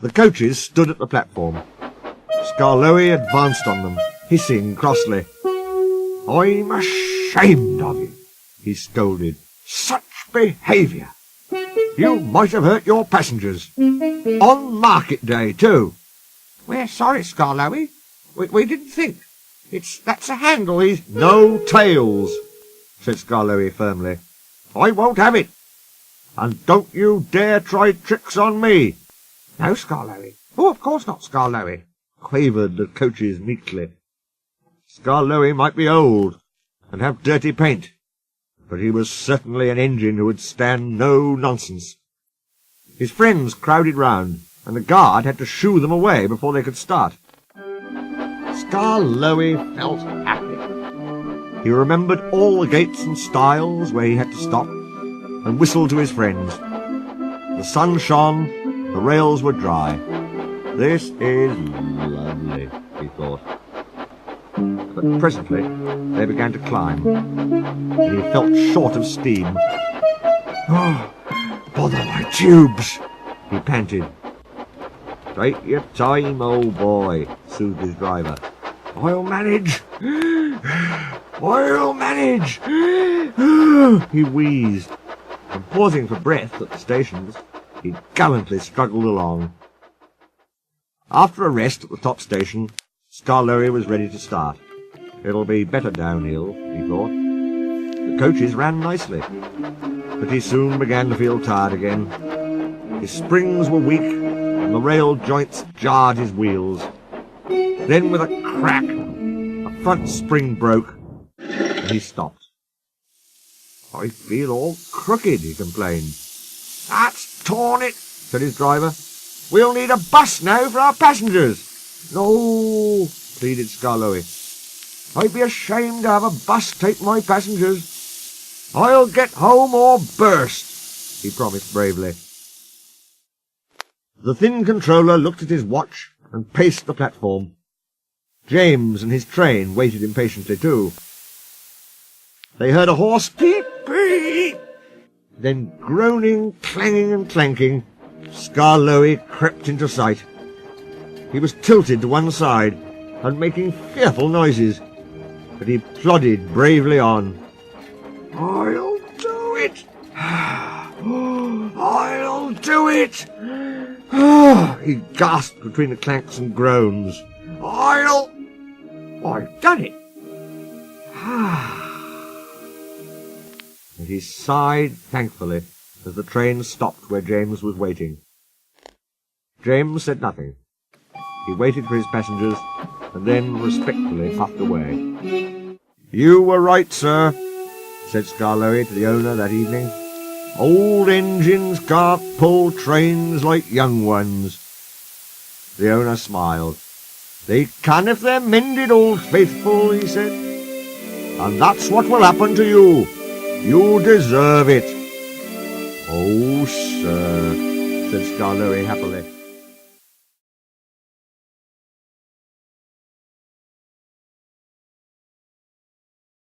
The coaches stood at the platform. Skarloey advanced on them, hissing crossly. "I'm ashamed of you," he scolded. "Such behaviour! You might have hurt your passengers. On market day, too." "We're sorry, Skarloey. We didn't think. That's a Handel, he's—" "No tails," said Skarloey firmly. "I won't have it. And don't you dare try tricks on me." "No, Skarloey. Oh, of course not, Skarloey," quavered the coaches meekly. Skarloey might be old and have dirty paint, but he was certainly an engine who would stand no nonsense. His friends crowded round, and the guard had to shoo them away before they could start. Skarloey felt happy. He remembered all the gates and stiles where he had to stop, and whistled to his friends. The sun shone, the rails were dry. "This is lovely," he thought. But presently they began to climb, and he felt short of steam. "Oh, bother my tubes," he panted. "Take your time, old boy," soothed his driver. "I'll manage. I'll manage." He wheezed, and pausing for breath at the stations, he gallantly struggled along. After a rest at the top station, Skarloey was ready to start. It'll be better downhill, he thought. The coaches ran nicely, but he soon began to feel tired again. His springs were weak, and the rail joints jarred his wheels. Then with a crack, a front spring broke, and he stopped. "I feel all crooked," he complained. "That's torn it," said his driver. "We'll need a bus now for our passengers." "No," pleaded Skarloey. "I'd be ashamed to have a bus take my passengers." "I'll get home or burst," he promised bravely. The thin controller looked at his watch and paced the platform. James and his train waited impatiently too. They heard a hoarse peep, peep. Then groaning, clanging and clanking, Skarloey crept into sight. He was tilted to one side and making fearful noises, but he plodded bravely on. "I'll do it! I'll do it!" He gasped between the clanks and groans. I've done it!" And he sighed thankfully as the train stopped where James was waiting. James said nothing. He waited for his passengers, and then respectfully puffed away. "You were right, sir," said Skarloey to the owner that evening. "Old engines can't pull trains like young ones." The owner smiled. "They can if they're mended, old Faithful," he said. "And that's what will happen to you. You deserve it." "Oh, sir," said Skarloey happily.